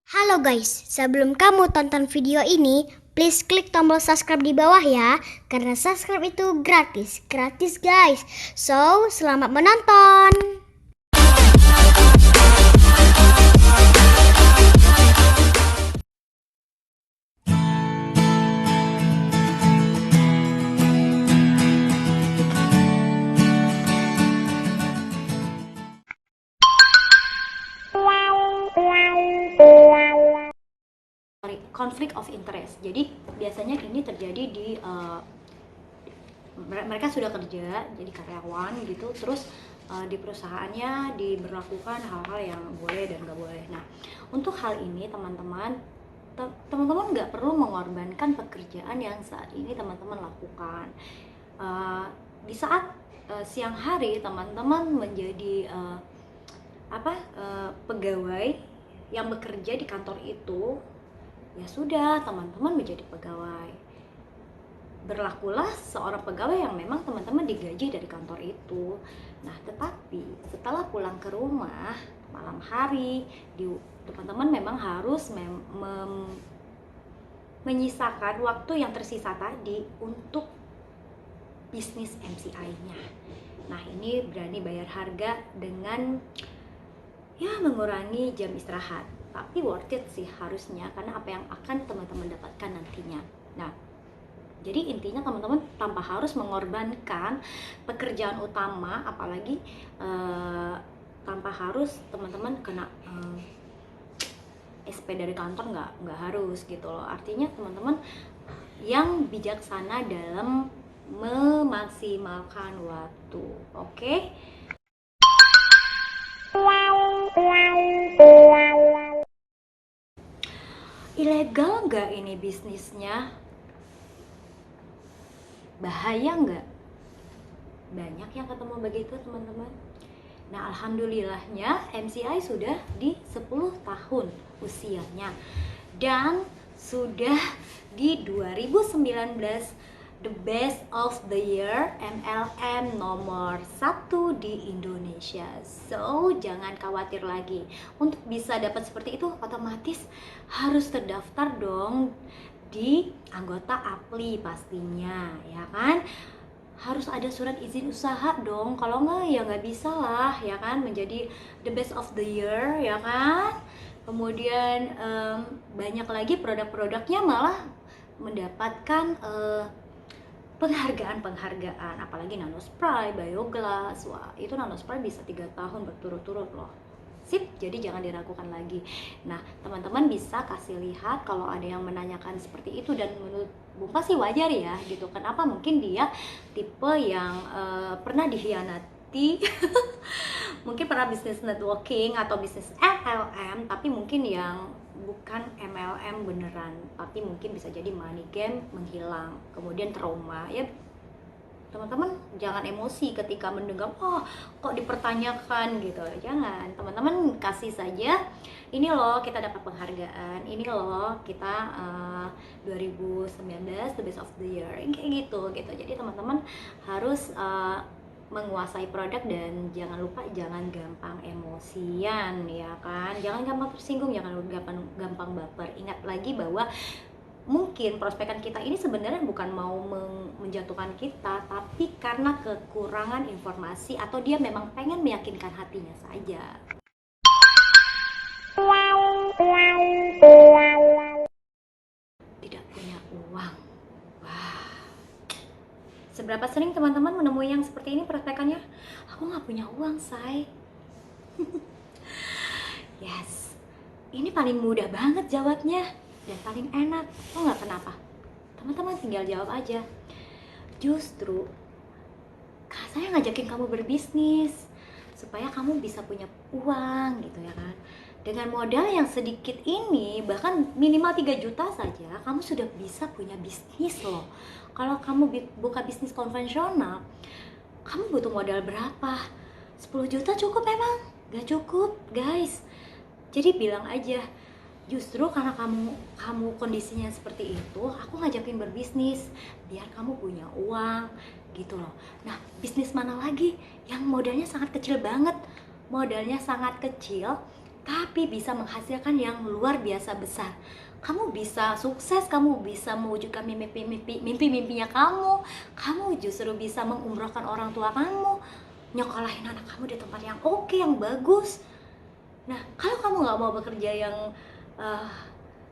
Halo guys, sebelum kamu tonton video ini, please klik tombol subscribe di bawah ya, karena subscribe itu gratis, gratis guys. So, selamat menonton. Conflict of interest. Jadi biasanya ini terjadi di mereka sudah kerja jadi karyawan gitu, terus di perusahaannya diberlakukan hal-hal yang boleh dan nggak boleh. Nah, untuk hal ini teman-teman nggak perlu mengorbankan pekerjaan yang saat ini teman-teman lakukan. Di saat siang hari teman-teman menjadi pegawai yang bekerja di kantor itu, ya sudah, teman-teman menjadi pegawai. Berlakulah seorang pegawai yang memang teman-teman digaji dari kantor itu. Nah, tetapi setelah pulang ke rumah malam hari, teman-teman memang harus menyisakan waktu yang tersisa tadi untuk bisnis MCI-nya. Nah, ini berani bayar harga dengan mengurangi jam istirahat. Tapi worth it sih harusnya, karena apa yang akan teman-teman dapatkan nantinya. Nah, jadi intinya teman-teman tanpa harus mengorbankan pekerjaan utama, apalagi tanpa harus teman-teman kena SP dari kantor, nggak harus gitu loh. Artinya teman-teman yang bijaksana dalam memaksimalkan waktu, oke? Ilegal nggak ini bisnisnya? Bahaya nggak? Banyak yang ketemu begitu teman-teman. Nah, alhamdulillahnya MCI sudah di 10 tahun usianya, dan sudah di 2019 The Best of the Year MLM nomor 1 di Indonesia. So, jangan khawatir lagi. Untuk bisa dapat seperti itu, otomatis harus terdaftar dong di anggota APLI pastinya, ya kan? Harus ada surat izin usaha dong. Kalau nggak, ya nggak bisa lah, ya kan, menjadi The Best of the Year, ya kan? Kemudian banyak lagi produk-produknya malah mendapatkan penghargaan, apalagi Nanospray, Bioglass. Wah, itu Nanospray bisa 3 tahun berturut-turut loh. Sip, jadi jangan diragukan lagi. Nah, teman-teman bisa kasih lihat kalau ada yang menanyakan seperti itu, dan menurut Bumpa sih wajar ya gitu. Kenapa? Mungkin dia tipe yang pernah dikhianati mungkin pernah bisnis networking atau bisnis MLM, tapi mungkin yang bukan MLM beneran, tapi mungkin bisa jadi money game menghilang, kemudian trauma. Ya, teman-teman jangan emosi ketika mendengar kok dipertanyakan gitu. Jangan, teman-teman kasih saja, ini loh kita dapat penghargaan, ini loh kita 2019 The Best of the Year, kayak gitu. Jadi teman-teman harus menguasai produk, dan jangan lupa jangan gampang emosian, ya kan? Jangan gampang tersinggung, jangan gampang baper. Ingat lagi bahwa mungkin prospekan kita ini sebenarnya bukan mau menjatuhkan kita, tapi karena kekurangan informasi, atau dia memang pengen meyakinkan hatinya saja. Tidak punya uang. Wah, seberapa sering teman-teman menemui yang seperti ini prospekannya? Aku nggak punya uang, say. Yes, ini paling mudah banget jawabnya dan paling enak. Tau nggak kenapa? Teman-teman tinggal jawab aja. Justru saya ngajakin kamu berbisnis supaya kamu bisa punya uang gitu, ya kan? Dengan modal yang sedikit ini, bahkan minimal 3 juta saja, kamu sudah bisa punya bisnis loh. Kalau kamu buka bisnis konvensional, kamu butuh modal berapa? 10 juta cukup memang? Gak cukup, guys. Jadi bilang aja, justru karena kamu kondisinya seperti itu, aku ngajakin berbisnis biar kamu punya uang gitu loh. Nah, bisnis mana lagi yang modalnya sangat kecil banget? Modalnya sangat kecil, tapi bisa menghasilkan yang luar biasa besar. Kamu bisa sukses, kamu bisa mewujudkan mimpi-mimpinya kamu. Kamu justru bisa mengumrohkan orang tua kamu, nyokolahin anak kamu di tempat yang oke, yang bagus. Nah, kalau kamu nggak mau bekerja yang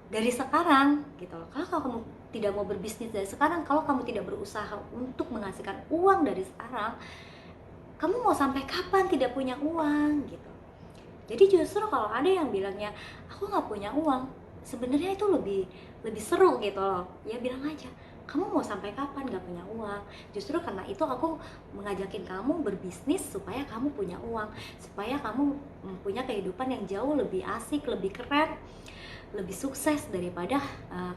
dari sekarang gitu loh, kalau kamu tidak mau berbisnis dari sekarang, kalau kamu tidak berusaha untuk menghasilkan uang dari sekarang, kamu mau sampai kapan tidak punya uang gitu. Jadi justru kalau ada yang bilangnya aku nggak punya uang, sebenarnya itu lebih seru gitu loh. Ya bilang aja, kamu mau sampai kapan nggak punya uang? Justru karena itu aku mengajakin kamu berbisnis supaya kamu punya uang, supaya kamu punya kehidupan yang jauh lebih asik, lebih keren, lebih sukses daripada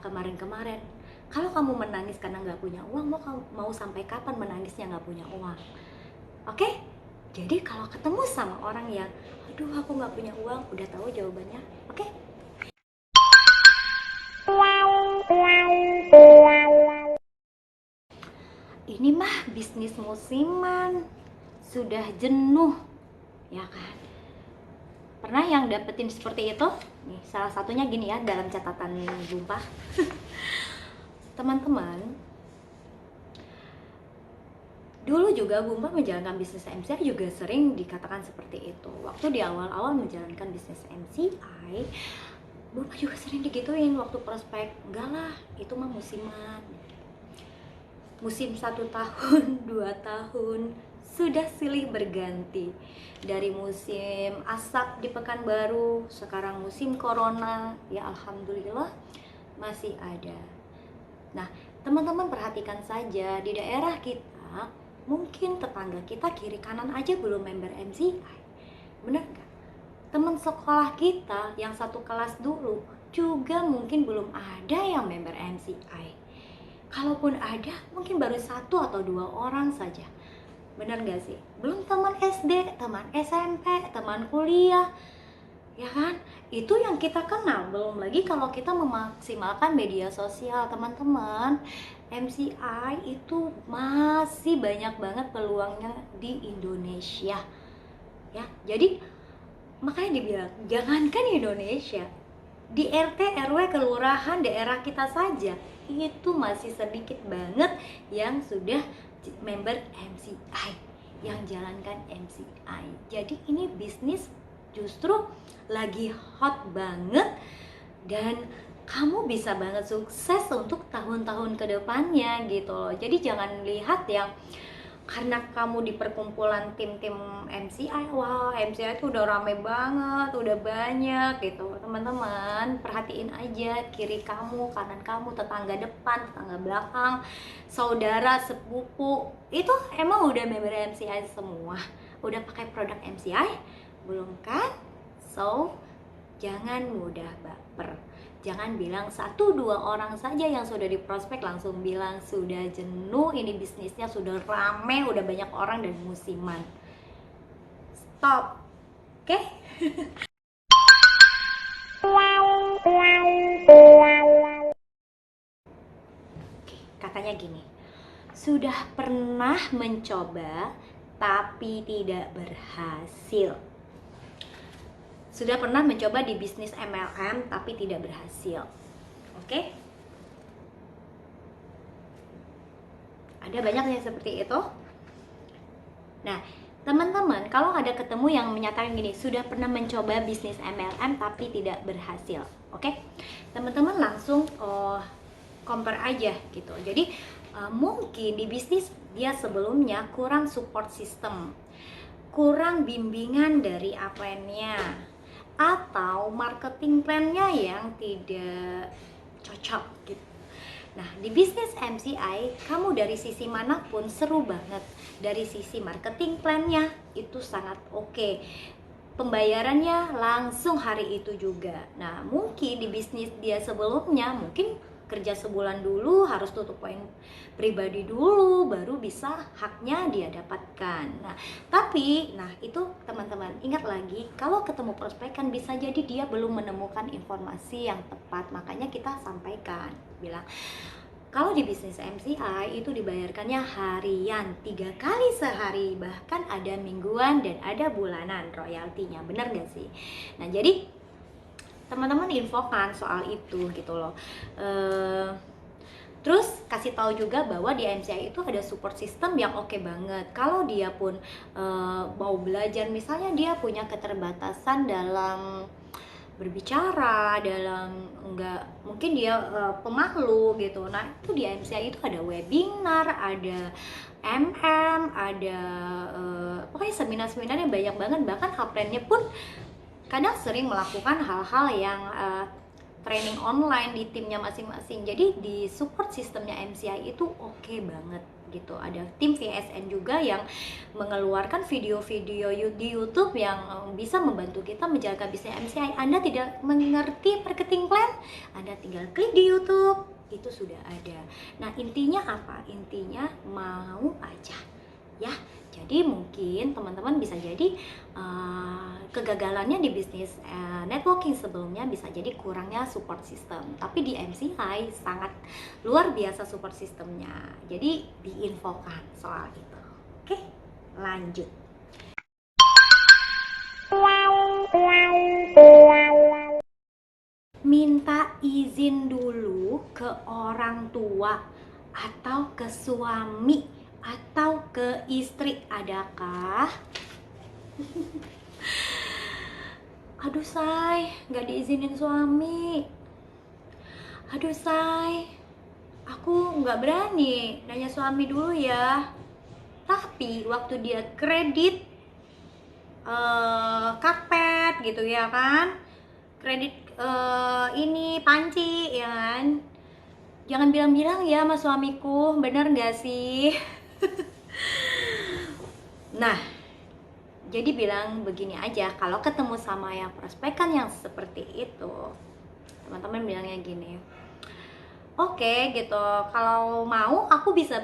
kemarin-kemarin. Kalau kamu menangis karena nggak punya uang, mau sampai kapan menangisnya nggak punya uang? Oke? Jadi kalau ketemu sama orang yang aduh aku nggak punya uang, udah tahu jawabannya. Oke? Ini mah bisnis musiman, sudah jenuh, ya kan? Pernah yang dapetin seperti itu? Nih, salah satunya gini ya, dalam catatan Bumpa. Teman-teman, dulu juga Bumpa menjalankan bisnis MCI juga sering dikatakan seperti itu. Waktu di awal-awal menjalankan bisnis MCI, Bumpa juga sering digituin waktu prospek. Enggak lah, itu mah musiman. Musim 1 tahun, 2 tahun, sudah silih berganti. Dari musim asap di Pekanbaru, sekarang musim corona, ya alhamdulillah masih ada. Nah, teman-teman perhatikan saja, di daerah kita, mungkin tetangga kita kiri kanan aja belum member MCI. Bener nggak? Teman sekolah kita yang satu kelas dulu juga mungkin belum ada yang member MCI. Kalaupun ada, mungkin baru 1 atau 2 orang saja. Benar nggak sih? Belum teman SD, teman SMP, teman kuliah, ya kan? Itu yang kita kenal. Belum lagi kalau kita memaksimalkan media sosial, teman-teman. MCI itu masih banyak banget peluangnya di Indonesia. Ya, jadi makanya dibilang, jangankan Indonesia, di RT, RW, kelurahan, daerah kita saja, itu masih sedikit banget yang sudah member MCI, yang jalankan MCI. Jadi ini bisnis justru lagi hot banget dan kamu bisa banget sukses untuk tahun-tahun kedepannya gitu loh. Jadi jangan lihat yang karena kamu di perkumpulan tim-tim MCI, wah MCI itu udah rame banget, udah banyak gitu. Teman-teman perhatiin aja kiri kamu, kanan kamu, tetangga depan, tetangga belakang, saudara, sepupu, itu emang udah member MCI semua. Udah pakai produk MCI? Belum kan? So, jangan mudah baper. Jangan bilang 1-2 orang saja yang sudah di prospek langsung bilang sudah jenuh, ini bisnisnya sudah rame, udah banyak orang dan musiman. Stop. Oke? Katanya gini, sudah pernah mencoba tapi tidak berhasil. Sudah pernah mencoba di bisnis MLM tapi tidak berhasil. Oke? Ada banyak yang seperti itu. Nah, teman-teman, kalau ada ketemu yang menyatakan gini, sudah pernah mencoba bisnis MLM tapi tidak berhasil. Oke? Teman-teman langsung compare aja gitu. Jadi mungkin di bisnis dia sebelumnya kurang support system, kurang bimbingan dari upline-nya, atau marketing plan-nya yang tidak cocok gitu. Nah, di bisnis MCI, kamu dari sisi manapun seru banget. Dari sisi marketing plan-nya itu sangat oke. Pembayarannya langsung hari itu juga. Nah, mungkin di bisnis dia sebelumnya, mungkin kerja sebulan dulu, harus tutup poin pribadi dulu, baru bisa haknya dia dapatkan. Nah, tapi, itu teman-teman, ingat lagi, kalau ketemu prospek kan bisa jadi dia belum menemukan informasi yang tepat. Makanya kita sampaikan, bilang, Kalau di bisnis MCI itu dibayarkannya harian, 3 kali sehari, bahkan ada mingguan dan ada bulanan royaltinya, bener gak sih? Nah jadi teman-teman infokan soal itu gitu loh. Terus kasih tahu juga bahwa di MCI itu ada support system yang oke banget. Kalau dia pun mau belajar, misalnya dia punya keterbatasan dalam berbicara, dalam enggak mungkin dia pemalu gitu. Nah itu di MCI itu ada webinar, ada ada pokoknya seminar-seminar yang banyak banget. Bahkan upline-nya pun kadang sering melakukan hal-hal yang training online di timnya masing-masing. Jadi di support sistemnya MCI itu oke banget gitu. Ada tim VSN juga yang mengeluarkan video-video di YouTube yang bisa membantu kita menjaga bisnis MCI. Anda tidak mengerti marketing plan, Anda tinggal klik di YouTube, itu sudah ada. Nah intinya apa? Intinya mau aja ya. Jadi mungkin teman-teman bisa jadi kegagalannya di bisnis networking sebelumnya bisa jadi kurangnya support system. Tapi di MCI sangat luar biasa support systemnya. Jadi diinfokan soal itu. Oke, lanjut. Minta izin dulu ke orang tua atau ke suami atau ke istri, adakah? Aduh say, gak diizinin suami. Aduh say, aku gak berani nanya suami dulu ya. Tapi waktu dia kredit karpet gitu ya kan, kredit ini panci ya kan, jangan bilang-bilang ya sama suamiku, bener gak sih? Nah, jadi bilang begini aja, kalau ketemu sama yang prospekan yang seperti itu, teman-teman bilangnya gini, oke gitu, kalau mau aku bisa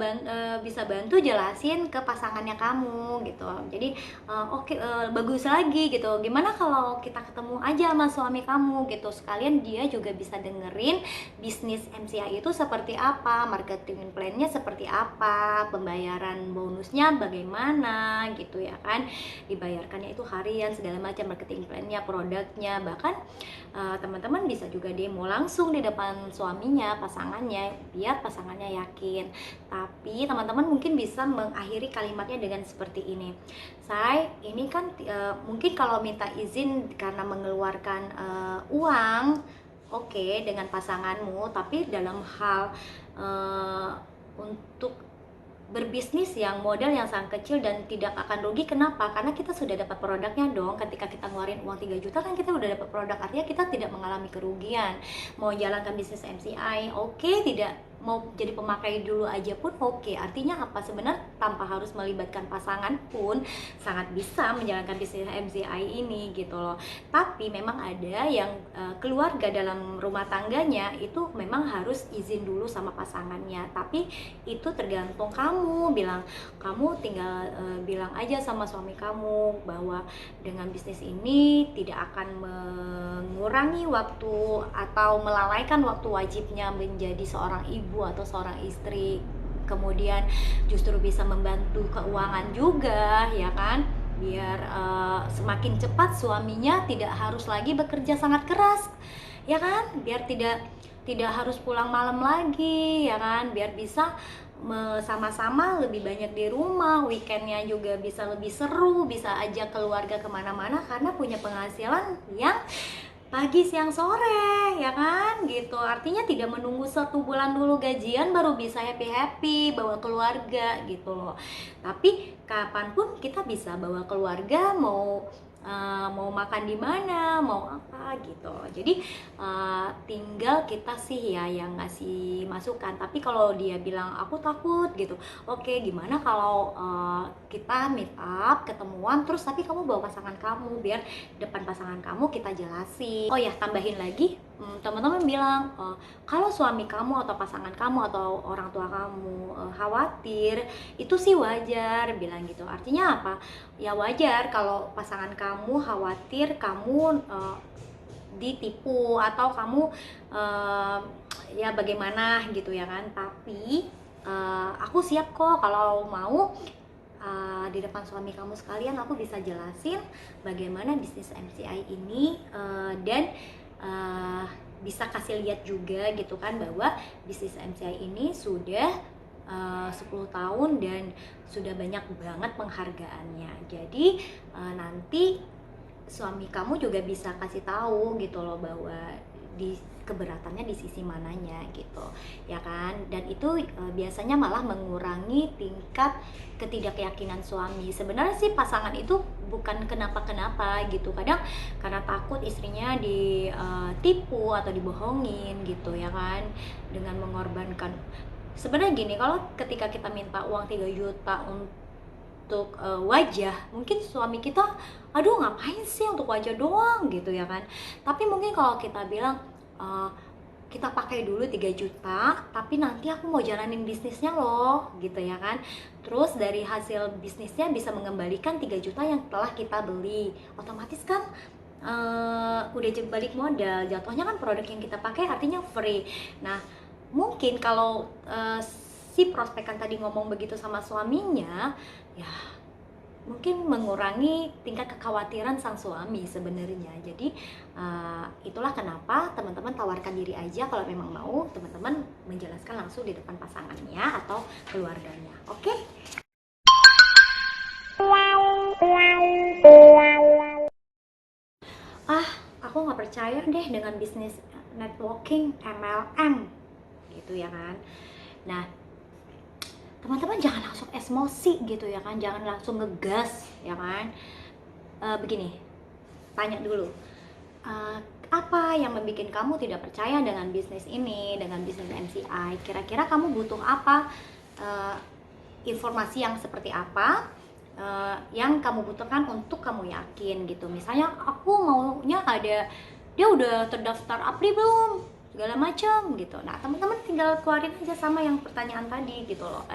bantu jelasin ke pasangannya kamu gitu. Jadi oke, bagus lagi gitu. Gimana kalau kita ketemu aja sama suami kamu gitu, sekalian dia juga bisa dengerin bisnis MCI itu seperti apa, marketing plan-nya seperti apa, pembayaran bonusnya bagaimana gitu ya kan. Dibayarkannya itu harian, segala macam marketing plan-nya, produknya, bahkan teman-teman bisa juga demo langsung di depan suaminya, pasangannya, biar pasangannya yakin. Tapi teman-teman mungkin bisa mengakhiri kalimatnya dengan seperti ini, say, ini kan mungkin kalau minta izin karena mengeluarkan uang, oke, dengan pasanganmu, tapi dalam hal untuk berbisnis yang modal yang sangat kecil dan tidak akan rugi. Kenapa? Karena kita sudah dapat produknya dong. Ketika kita ngeluarin uang 3 juta kan kita udah dapat produk, artinya kita tidak mengalami kerugian. Mau jalankan bisnis MCI oke, tidak mau jadi pemakai dulu aja pun oke. Artinya apa? Sebenarnya tanpa harus melibatkan pasangan pun sangat bisa menjalankan bisnis MCI ini gitu loh. Tapi memang ada yang keluarga dalam rumah tangganya itu memang harus izin dulu sama pasangannya. Tapi itu tergantung kamu, kamu tinggal bilang aja sama suami kamu bahwa dengan bisnis ini tidak akan mengurangi waktu atau melalaikan waktu wajibnya menjadi seorang ibu atau seorang istri, kemudian justru bisa membantu keuangan juga ya kan, biar semakin cepat suaminya tidak harus lagi bekerja sangat keras ya kan, biar tidak harus pulang malam lagi ya kan, biar bisa sama-sama lebih banyak di rumah, weekendnya juga bisa lebih seru, bisa ajak keluarga kemana-mana karena punya penghasilan yang pagi siang sore ya kan gitu. Artinya tidak menunggu 1 bulan dulu gajian baru bisa happy bawa keluarga gitu loh. Tapi kapanpun kita bisa bawa keluarga, mau makan di mana, mau apa gitu. Jadi tinggal kita sih ya yang ngasih masukan. Tapi kalau dia bilang aku takut gitu, oke, gimana kalau kita meet up, ketemuan, terus tapi kamu bawa pasangan kamu, biar depan pasangan kamu kita jelasin. Oh ya, tambahin lagi, teman-teman bilang kalau suami kamu atau pasangan kamu atau orang tua kamu khawatir, itu sih wajar, bilang gitu. Artinya apa? Ya wajar kalau pasangan kamu khawatir kamu ditipu atau kamu ya bagaimana gitu ya kan. Tapi aku siap kok kalau mau di depan suami kamu sekalian aku bisa jelasin bagaimana bisnis MCI ini, dan bisa kasih lihat juga gitu kan bahwa bisnis MCI ini sudah 10 tahun dan sudah banyak banget penghargaannya. Jadi nanti suami kamu juga bisa kasih tahu gitu loh bahwa di keberatannya di sisi mananya gitu ya kan. Dan itu biasanya malah mengurangi tingkat ketidakyakinan suami. Sebenarnya sih pasangan itu bukan kenapa-kenapa gitu, kadang karena takut istrinya ditipu atau dibohongin gitu ya kan, dengan mengorbankan. Sebenarnya gini, kalau ketika kita minta uang 3 juta untuk wajah, mungkin suami kita aduh ngapain sih untuk wajah doang gitu ya kan. Tapi mungkin kalau kita bilang kita pakai dulu 3 juta tapi nanti aku mau jalanin bisnisnya loh gitu ya kan, terus dari hasil bisnisnya bisa mengembalikan 3 juta yang telah kita beli, otomatis kan udah balik modal, jatuhnya kan produk yang kita pakai artinya free. Nah mungkin kalau si prospekan tadi ngomong begitu sama suaminya, ya mungkin mengurangi tingkat kekhawatiran sang suami sebenarnya. Jadi itulah kenapa teman-teman tawarkan diri aja kalau memang mau teman-teman menjelaskan langsung di depan pasangannya atau keluarganya. Oke? Aku nggak percaya deh dengan bisnis networking MLM gitu ya kan. Nah teman-teman jangan langsung emosi gitu ya kan, jangan langsung ngegas ya kan. Begini, tanya dulu, apa yang membuat kamu tidak percaya dengan bisnis ini, dengan bisnis MCI? Kira-kira kamu butuh apa, informasi yang seperti apa yang kamu butuhkan untuk kamu yakin gitu. Misalnya aku maunya ada, dia udah terdaftar APRI belum, segala macam gitu. Nah teman-teman tinggal keluarin aja sama yang pertanyaan tadi gitu loh,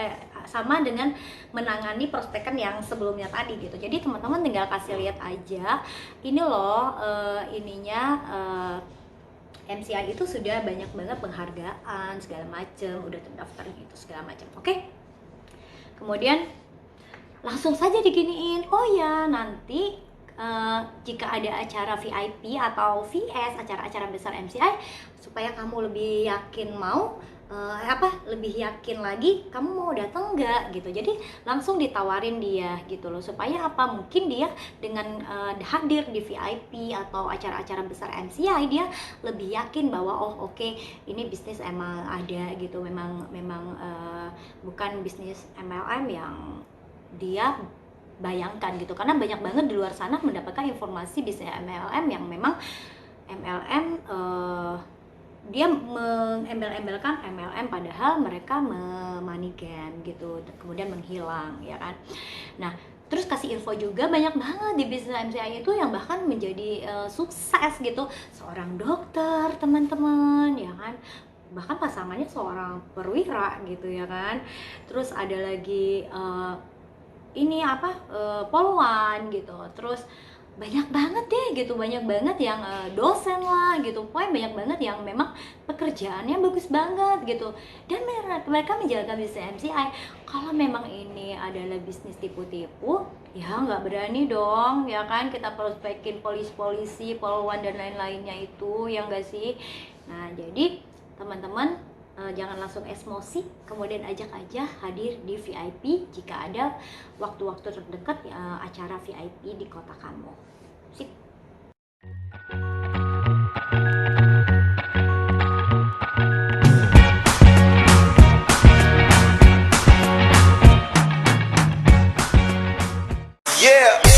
sama dengan menangani prospekan yang sebelumnya tadi gitu. Jadi teman-teman tinggal kasih lihat aja, ini loh MCI itu sudah banyak banget penghargaan segala macam, udah terdaftar gitu segala macam. Oke? Kemudian langsung saja diginiin, oh ya nanti jika ada acara VIP atau VS, acara-acara besar MCI, supaya kamu lebih yakin lebih yakin lagi kamu mau datang nggak gitu. Jadi langsung ditawarin dia gitu loh, supaya apa, mungkin dia dengan hadir di VIP atau acara-acara besar MCI dia lebih yakin bahwa oh oke, ini bisnis emang ada gitu, memang bukan bisnis MLM yang dia bayangkan gitu. Karena banyak banget di luar sana mendapatkan informasi bisnis MLM yang memang MLM dia mengembel-embelkan MLM padahal mereka memanigan gitu, kemudian menghilang ya kan. Nah terus kasih info juga banyak banget di bisnis MCI itu yang bahkan menjadi sukses gitu, seorang dokter teman-teman ya kan, bahkan pasangannya seorang perwira gitu ya kan. Terus ada lagi poluan gitu. Terus banyak banget deh gitu, banyak banget yang dosen lah gitu, pokoknya banyak banget yang memang pekerjaannya bagus banget gitu, dan mereka menjalankan bisnis MCI. Kalau memang ini adalah bisnis tipu-tipu, ya nggak berani dong ya kan kita prospekin polisi, poluan dan lain-lainnya itu, ya nggak sih. Nah jadi teman-teman jangan langsung emosi, kemudian ajak aja hadir di VIP jika ada waktu-waktu terdekat acara VIP di kota kamu. Sip. Yeah.